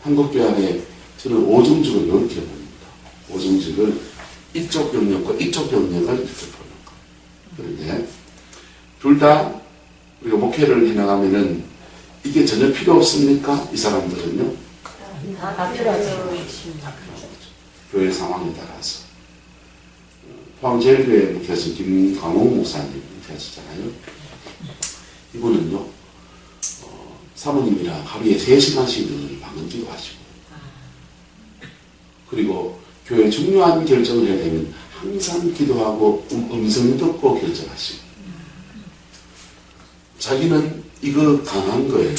Speaker 1: 한국교회 안에 저는 오정직을 이렇게 봅니다. 오정직을 이쪽 영역과 이쪽 영역을 이렇게 보는 거. 그런데 둘 다 우리가 목회를 해나가면은 이게 전혀 필요 없습니까? 이 사람들은요?
Speaker 2: 다 필요하죠.
Speaker 1: 교회 상황에 따라서. 포항제일교회 목회하신 김광옥 목사님 목회하시잖아요. 이분은요, 사모님이랑 하루에 3시간씩 늘 방언 기도하시고, 그리고 교회 중요한 결정을 해야 되면 항상 기도하고 음성 듣고 결정하시고, 자기는 이거 강한 거예요.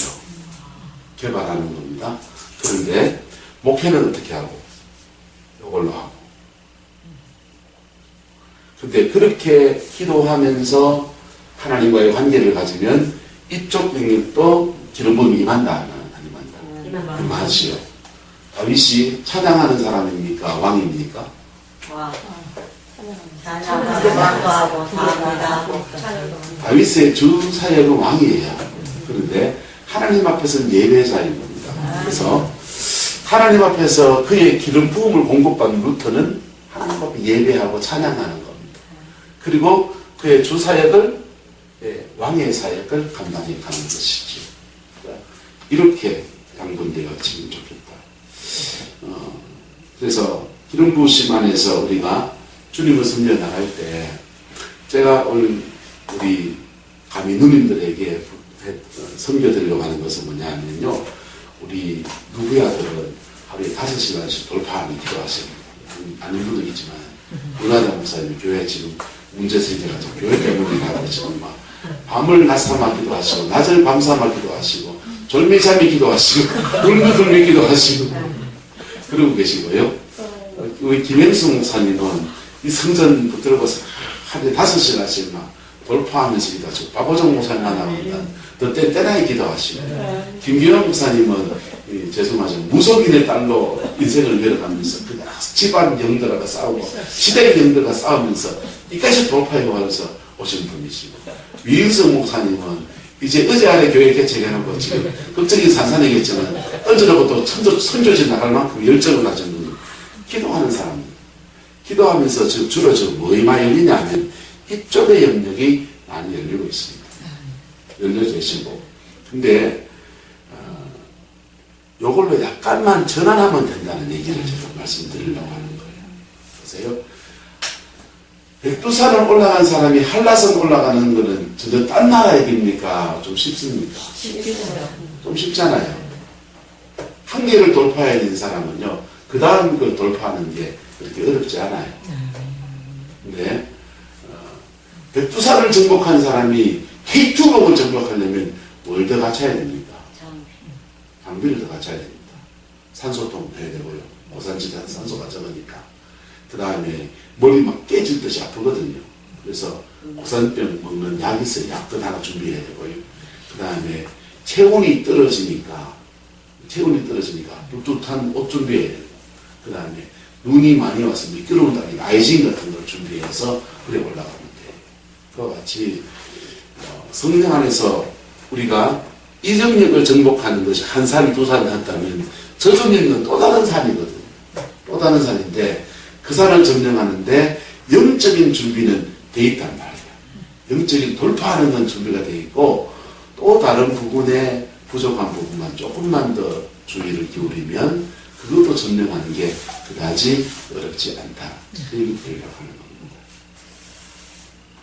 Speaker 1: 개발하는 겁니다. 그런데 목회는 어떻게 하고? 이걸로 하고. 근데 그렇게 기도하면서 하나님과의 관계를 가지면 이쪽 영역도 기름 부음이 임한다. 안 임한다. 임하지요. 다윗이 찬양하는 사람입니까? 왕입니까? 다윗의 주 사역은 왕이에요. 그런데 하나님 앞에서는 예배자인 겁니다. 그래서 하나님 앞에서 그의 기름 부음을 공급받는 루터는 하나님 앞에 예배하고 찬양하는 겁니다. 그리고 그의 주 사역을, 왕의 사역을 감당해 가는 것이죠. 이렇게 양분되어지면 좋겠다. 그래서 기름 부으심 안에서 우리가 주님을 섬겨 나갈 때, 제가 오늘 우리 감히 누님들에게 섬겨드리려고 하는 것은 뭐냐면요, 우리 누구야들은 하루에 5시간씩 돌파하는 기도하십니다. 아닌 분도 있지만, 문화자 목사님 교회 지금 문제 생겨가지고 교회 때문에 지금 막 밤을 낮삼아 기도하시고, 낮을 밤삼아 기도하시고, 졸미잠이 기도하시고, 울미둘미 기도하시고, 그러고 계시고요. 우리 김영수 목사님은 이 성전 붙들어서 하루에 5시간씩 막 돌파하면서 기도하시고, 박호정 목사님 만나면 더 떼떼나게 기도하시고, 김기현 목사님은 죄송하지만 무속인의 딸로 인생을 밀어가면서 그냥 집안 영들과 싸우고 시대 영들과 싸우면서 이까지 돌파해가면서 오신 분이시고, 위인성 목사님은 이제 어제 안에 교회 개척해놓고 지금 걱정이 산산하겠지만 어제라고 또 선교지 나갈 만큼 열정을 가진 분, 기도하는 사람입니다. 기도하면서 주로 뭐에 많이 열리냐 하면 이쪽의 영역이 많이 열리고 있습니다. 열려져 계시고. 근데 요걸로 약간만 전환하면 된다는 얘기를 제가 말씀드리려고 하는 거예요. 보세요. 백두산을 올라간 사람이 한라산 올라가는 거는 전혀 딴 나라 얘기입니까? 좀 쉽습니까? 좀 쉽잖아요. 한계를 돌파해야 되는 사람은요, 그 다음 걸 돌파하는 게 그렇게 어렵지 않아요. 근데 백두산을 정복한 사람이 K2곡을 정복하려면 뭘 더 갖춰야 됩니까? 장비를 더 갖춰야 됩니다. 산소통 해야 되고요. 고산지대는 산소가 적으니까. 그 다음에 머리 막 깨질 듯이 아프거든요. 그래서 고산병 먹는 약이 있어요. 약도 하나 준비해야 되고요. 그 다음에 체온이 떨어지니까 뚜뚜한 옷 준비해야 되고, 그 다음에 눈이 많이 와서 미끄러운다니까 아이징 같은 걸 준비해서 그래 올라가면 돼요. 그와 같이 성령 안에서 우리가 이 영역을 정복하는 것이 한 산, 두 산 했다면 저 영역은 또 다른 산이거든. 또 다른 산인데 그 산을 점령하는데 영적인 준비는 돼 있단 말이야. 영적인 돌파하는 건 준비가 돼 있고 또 다른 부분에 부족한 부분만 조금만 더 주의를 기울이면 그것도 점령하는 게 그다지 어렵지 않다. 그 얘기를 하는 겁니다.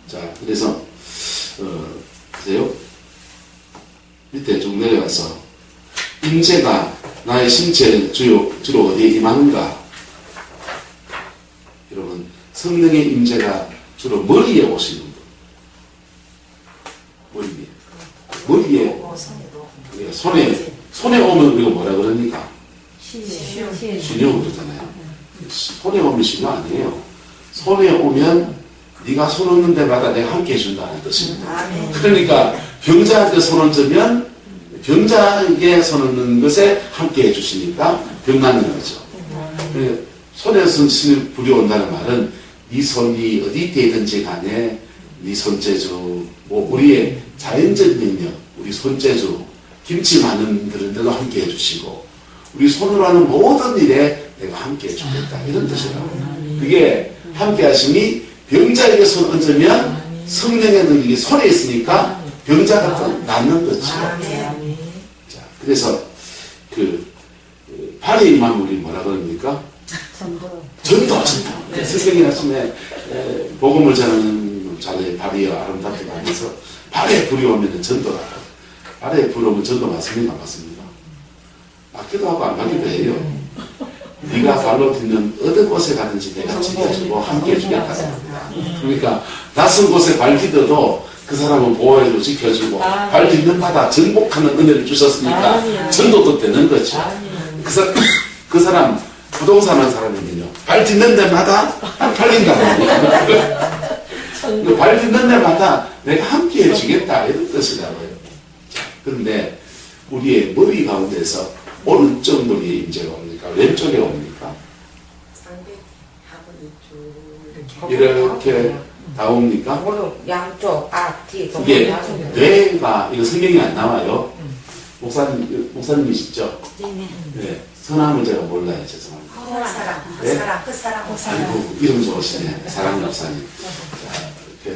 Speaker 1: 자, 그래서 보세요. 밑에 쭉 내려가서 임재가 나의 신체를 주로 어디에 임하는가? 여러분, 성령의 임재가 주로 머리에 오시는 분. 머리에 손에 오면 우리가 뭐라 그러니까? 신용 그러잖아요. 손에 오면 신용 아니에요. 손에 오면 네가 손 얹는 데마다 내가 함께 해준다는 뜻입니다. 그러니까 병자한테 손 얹으면 병자에게 손 얹는 것에 함께 해주시니까 병 낫는 거죠. 손에 손을 부려온다는 말은 네 손이 어디 있든지 간에 네 손재주, 뭐 우리의 자연적 능력, 우리 손재주, 김치 많은 그런 데도 함께 해주시고 우리 손으로 하는 모든 일에 내가 함께 해주겠다 이런 뜻이라고. 그게 함께 하심이 병자에게 손 얹으면 성령의 능력이 손에 있으니까 병자가 또 낫는 거죠. 자, 그래서 발에 임하면 우리 뭐라 그럽니까? 전도. 성경이 아침에 복음을 전하는 자의 발이 아름답게 하면서 발에 불이 오면 전도라. 발에 불 오면 전도 맞습니까? 맞습니다. 맞기도 하고 안 맞기도 해요. 네가 발로 딛는 어느 곳에 가든지 내가 지켜주고 함께 해주겠다는 겁니다. 그러니까 낯선 곳에 발 디뎌도 그 사람은 보호해주고 지켜주고 발 딛는 바다 정복하는 은혜를 주셨으니까 전도도 되는 거죠. 그 사람 부동산 한 사람이면요 발 딛는 데마다 팔린다는 거예요. 발 딛는 데마다 내가 함께 해주겠다 이런 뜻이라고요. 그런데 우리의 머리 가운데서 오른쪽 머리에 임재가 옵니까? 왼쪽에 옵니까? 이렇게 다 옵니까?
Speaker 2: 무릎 양쪽 앞뒤
Speaker 1: 이게 뇌가 이거 성경이 안 나와요. 목사님이시죠? 네. 성함을 제가 몰라요. 죄송합니다. 헛사랑. 아이고 이름 좋으시네. 사랑 목사님.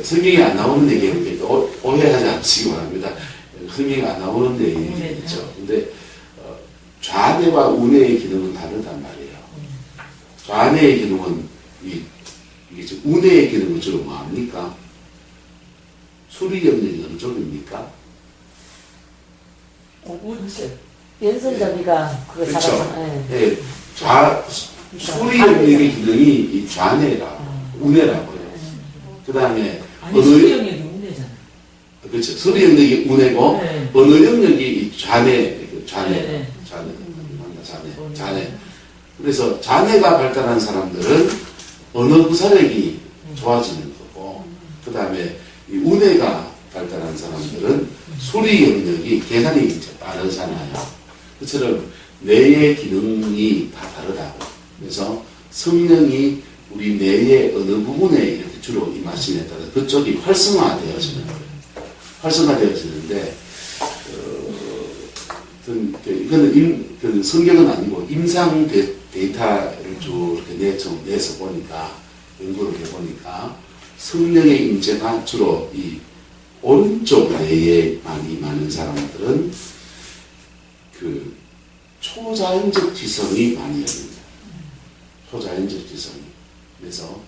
Speaker 1: 성경이 안 나오는 얘기니까 오해하지 않으시기 바랍니다. 성경이 안 나오는 얘기죠. 근데 좌뇌와 우뇌의 기능은 다르단 말이에요. 좌뇌의 기능은 이게 우뇌의 기능은 주로 뭐합니까? 수리 영역이 어느 쪽입니까?
Speaker 2: 왼손잡이가 그거
Speaker 1: 그렇죠.
Speaker 2: 잘하잖아요.
Speaker 1: 네. 수리 영역의 기능이 이 좌뇌라, 우뇌라고요. 그 다음에
Speaker 3: 수리 영역이 우뇌잖아.
Speaker 1: 그렇죠. 수리 영역이 우뇌고
Speaker 3: 네.
Speaker 1: 언어 영역이 이 좌뇌. 그래서 자뇌가 발달한 사람들은 언어 구사력이 좋아지는 거고, 그 다음에 우뇌가 발달한 사람들은 수리 영역이 계산이 이제 빠르잖아요. 그처럼 뇌의 기능이 다 다르다고. 그래서 성령이 우리 뇌의 어느 부분에 이렇게 주로 임하시냐에 따라 그쪽이 활성화되어지는 거예요. 활성화되어지는데, 이거는 성경은 아니고 임상 데이터를 쭉 이렇게 내서 보니까, 연구를 해보니까 성령의 임재가 주로 이 오른쪽 뇌에 많이 많은 사람들은 그 초자연적 지성이 많이 열립니다. 초자연적 지성이. 그래서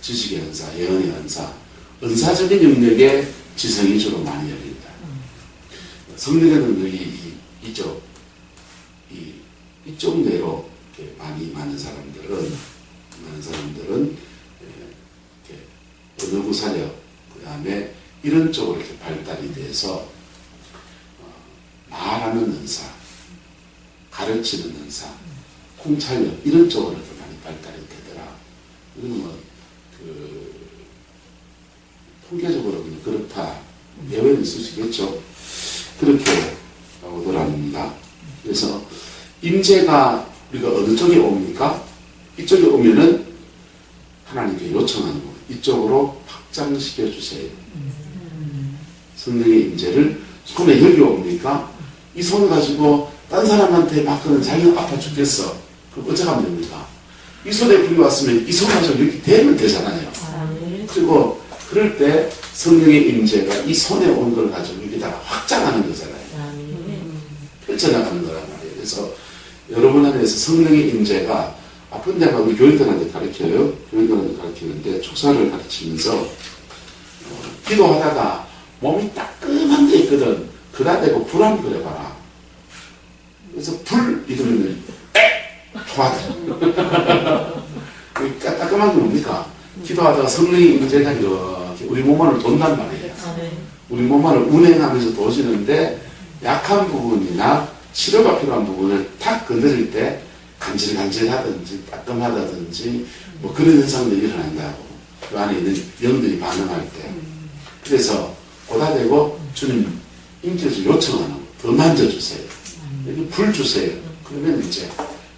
Speaker 1: 지식의 은사, 예언의 은사, 은사적인 영역에 지성이 주로 많이 열린다. 성령의 능력이 이쪽 뇌로 많이 많은 사람들은 언어 구사력, 그 다음에 이런 쪽으로 이렇게 발달이 돼서 말하는 은사, 가르치는 은사, 통찰력 이런 쪽으로 많이 발달이 되더라. 이건 표현을 쓰시겠죠. 그렇게 오더랍니다. 그래서 임재가 우리가 어느 쪽에 옵니까? 이쪽에 오면은 하나님께 요청하는 거. 이쪽으로 확장시켜 주세요. 성령의 임재를 손에 여기 옵니까? 이 손 가지고 딴 사람한테 맡기는 자기가 아파 죽겠어. 그럼 어떻게 하면 됩니까? 이 손에 불이 왔으면 이 손 가지고 이렇게 대면 되잖아요. 그리고 그럴 때 성령의 임재가 이 손에 온 걸 가지고 여기다가 확장하는 거잖아요. 펼쳐나가는 거란 말이에요. 그래서 여러분 안에서 성령의 임재가 아픈 데가 우리 교인들한테 가르쳐요. 교인들한테 가르치는데 축사를 가르치면서 기도하다가 몸이 따끔한 데 있거든. 그다 대고 불 한번 그려봐라. 그래서 불 이러면 좋아져. 따끔한 게 뭡니까? 기도하다가 성령의 임재가 이렇게 우리 몸 안을 돈단 말이에요. 우리 몸 안을 운행하면서 도시는데 약한 부분이나 치료가 필요한 부분을 탁 건드릴 때 간질간질하든지 따끔하다든지 뭐 그런 현상들이 일어난다고. 그 안에 있는 영들이 반응할 때. 그래서 고다 대고 주님 임재를 요청하는 거. 더 만져주세요. 여기 불 주세요. 그러면 이제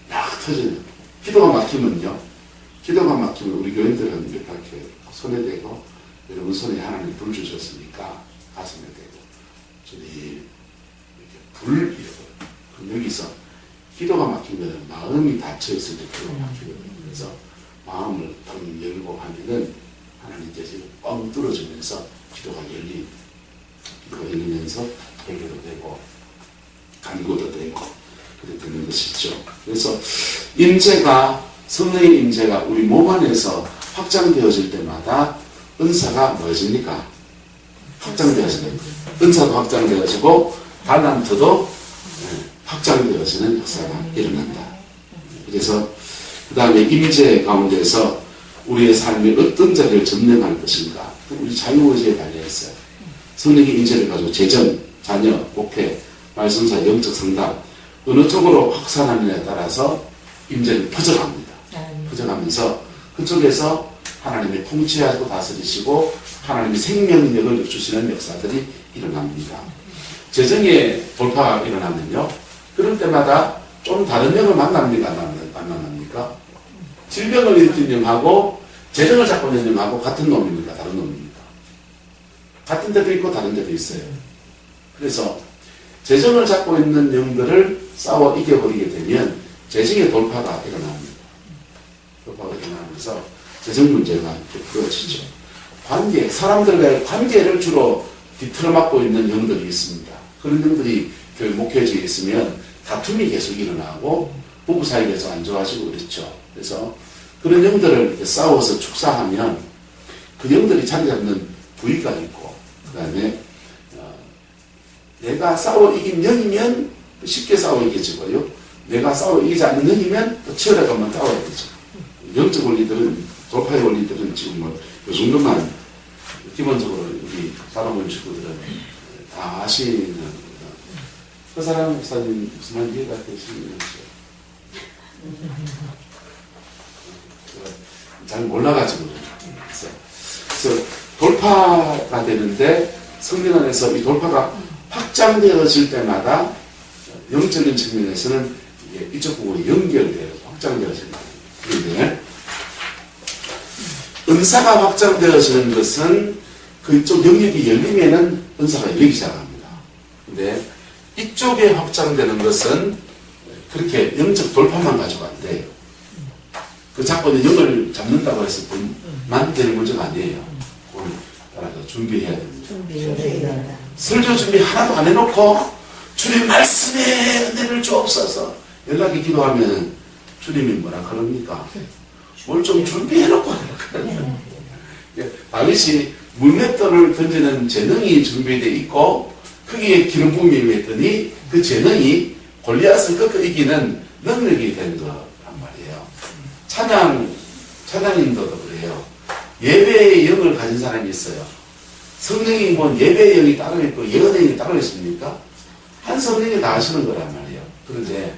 Speaker 1: 막 터지는. 기도가 막히면요. 기도가 막히면 우리 교인들은 이렇게 손에 대고 여러분 손에 하나님 불 주셨으니까 가슴에 대고 주님 이렇게 불 이러고 그럼 여기서 기도가 막히면 마음이 닫혀있을 때 기도가 막히거든요. 그래서 마음을 텅 열고 하면은 하나님께서 뻥 뚫어주면서 기도가 열리면서 해결도 되고 간구도 되고 그렇게 되는 것이죠. 그래서 임재가 성령의 임재가 우리 몸 안에서 확장되어질 때마다 은사가 뭐해집니까? 확장되어지는 은사도 확장되어지고 달란트도 확장되어지는 역사가 일어난다. 그래서 그 다음에 임재 가운데서 우리의 삶이 어떤 자리를 점령할 것인가? 우리 자유의지에 달려있어요. 성령의 임재를 가지고 재정, 자녀, 목회, 말씀사, 영적 성당 어느 쪽으로 확산하느냐에 따라서 임재는 퍼져갑니다. 퍼져가면서 그쪽에서 하나님의 통치하고 다스리시고 하나님의 생명력을 주시는 역사들이 일어납니다. 재정의 돌파가 일어나면요. 그럴 때마다 좀 다른 영을 만납니까? 안 만납니까? 질병을 일으킨 영하고 재정을 잡고 있는 영하고 같은 놈입니까? 다른 놈입니까? 같은 데도 있고 다른 데도 있어요. 그래서 재정을 잡고 있는 영들을 싸워 이겨버리게 되면 재정의 돌파가 일어납니다. 돌파가 일어나면서 재정 문제가 이렇게 풀어지죠. 관계, 사람들과의 관계를 주로 뒤틀어막고 있는 영들이 있습니다. 그런 영들이 교회 목회지에 있으면 다툼이 계속 일어나고 부부 사이가 계속 안 좋아지고 그렇죠. 그래서 그런 영들을 이렇게 싸워서 축사하면 그 영들이 자리 잡는 부위가 있고 그 다음에 내가 싸워 이긴 영이면 쉽게 싸워 이겨지고요. 내가 싸워 이기지 않는 영이면 또 치열하게만 싸워야 되죠. 영적 원리들은 돌파의 원리들은 지금 뭐 그 정도만 기본적으로 우리 사람을 친구들은 다 아시는 그 사람 목사님 무슨 말 이해가 되시는지 잘 몰라가지고 그래서 돌파가 되는데 성령 안에서 이 돌파가 확장되어질 때마다 영적인 측면에서는 이쪽 부분이 연결되어 확장되어진다. 그런데 은사가 확장되어지는 것은 그쪽 영역이 열리면은 은사가 열리기 시작합니다. 근데 이쪽에 확장되는 것은 그렇게 영적 돌파만 가지고 안 돼요. 그 자꾸 영을 잡는다고 해서 만 되는 문제가 아니에요. 오늘 따라서 준비해야 됩니다. 설교 준비 하나도 안 해놓고 주님 말씀에 은혜를 주옵소서 연락이 기도하면 주님이 뭐라 그럽니까? 뭘 좀 준비해놓고 하라고. 다윗이 물맷돌을 던지는 재능이 준비되어 있고 거기에 기름 부음이 임했더니 그 재능이 골리앗을 꺾어 이기는 능력이 된 거란 말이에요. 찬양인도도 그래요. 예배의 영을 가진 사람이 있어요. 성령이 뭐 예배의 영이 따로 있고 예언의 영이 따로 있습니까? 한 성령이 다 하시는 거란 말이에요. 그런데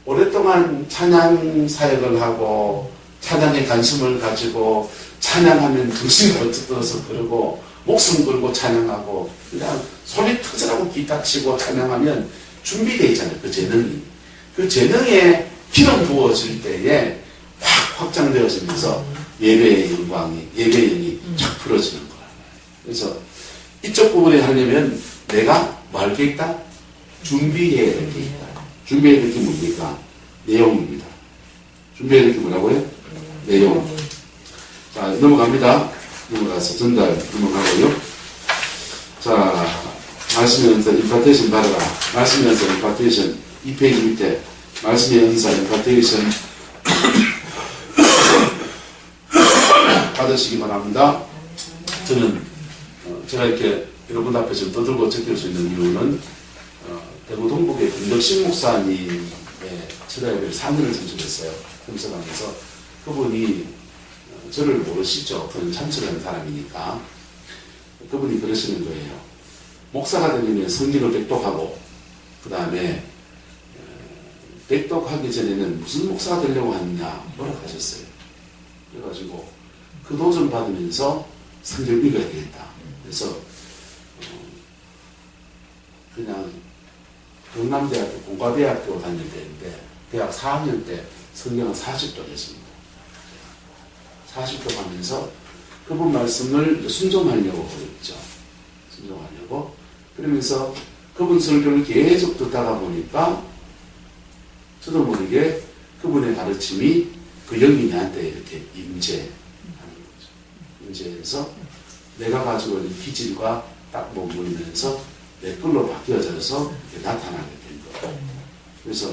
Speaker 1: 오랫동안 찬양 사역을 하고 찬양에 관심을 가지고 찬양하면 정신이 번쩍 들어서 그러고 목숨 걸고 찬양하고 그냥 소리 터져라고 기타 치고 찬양하면 준비되어 있잖아요. 그 재능이. 그 재능에 기름 부어질 때에 확 확장되어지면서 예배의 영광이, 예배의 영이 쫙 풀어지는 거야. 그래서 이쪽 부분에 하려면 내가 뭐 할 게 있다? 준비해야 될 게 있다. 준비해야 될 게 뭡니까? 내용입니다. 준비해야 될 게 뭐라고요? 내용. 자, 넘어갑니다. 넘어가서 전달 넘어가고요. 자, 말씀의 은사 임파테이션 받아라. 말씀의 은사 임파테이션 2페이지 밑에 말씀의 은사 임파테이션 받으시기 바랍니다. 저는 제가 이렇게 여러분 앞에 좀 떠들고 적힐 수 있는 이유는 대구 동북의 김덕신 목사님의 철야예배를 3년을 참석했어요. 참석하면서 그분이 저를 모르시죠. 그는 참석하는 사람이니까. 그분이 그러시는 거예요. 목사가 되면 성경을 백독하고 그 다음에 백독하기 전에는 무슨 목사가 되려고 하느냐 뭐라고 하셨어요. 그래가지고 그 도전 받으면서 성경을 읽어야 되겠다. 그래서 그냥 경남대학교 공과대학교 다닐 때인데 대학 4학년 때 성경은 40도 했습니다. 40도 하면서 그분 말씀을 순종하려고 그랬죠. 순종하려고. 그러면서 그분 설교를 계속 듣다가 보니까 저도 모르게 그분의 가르침이 그 영이 나한테 이렇게 임재하는 거죠. 임재해서 내가 가지고 있는 기질과 딱 머무르면서 내 걸로 바뀌어져서 이렇게 나타나게 된 거예요. 그래서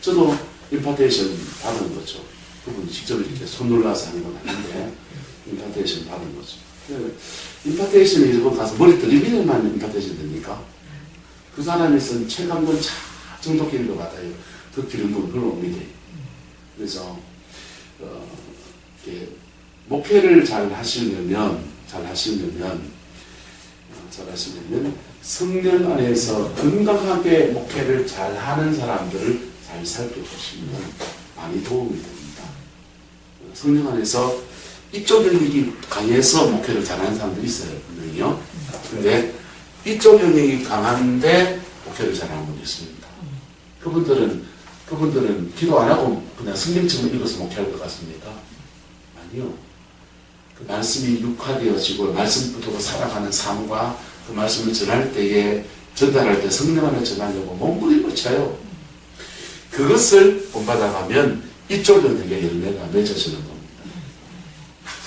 Speaker 1: 저도 임파테이션 받은 거죠. 그분이 직접 이렇게 손 놀라서 하는 건 아닌데 임파테이션 받은 거죠. 임파테이션이 일본 가서 머리 들이밀만 임파테이션 됩니까? 그 사람이 쓴 책 한 권 정도 길인 것 같아요. 그 길은 분 흘러옵니다. 그래서 목회를 잘 하시려면 성령 안에서 건강하게 목회를 잘 하는 사람들을 잘 살펴보시면 많이 도움이 됩니다. 성령 안에서 이쪽 영역이 강해서 목회를 잘하는 사람들이 있어요. 분명히요. 근데 이쪽 영역이 강한데 목회를 잘하는 분이 있습니다. 그분들은 기도 안 하고 그냥 성경책을 읽어서 목회할 것 같습니까? 아니요. 그 말씀이 육화되어지고 말씀 붙들고 살아가는 삶과 그 말씀을 전할 때에 전달할 때 성령 안에 전하려고 몸부림을 쳐요. 그것을 본받아가면 이쪽 영역의 열매가 맺어지는 겁니다.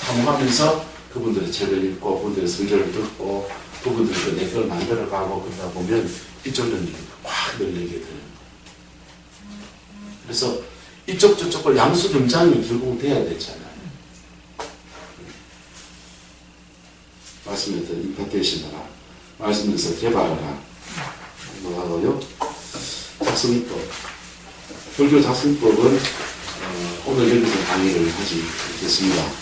Speaker 1: 사모하면서 그분들의 책을 읽고 그분들의 설교를 듣고 그분들의 내 걸 만들어가고 그러다 보면 이쪽 영역이 확 열리게 되는 거예요. 그래서 이쪽 저쪽을 양수겸장이 결국 돼야 되잖아요. 말씀에서 임파테이션하라. 말씀에서 개발하라. 뭐하고요? 작성법. 설교 작성법은 오늘 여기서 강의를 하지 않겠습니다.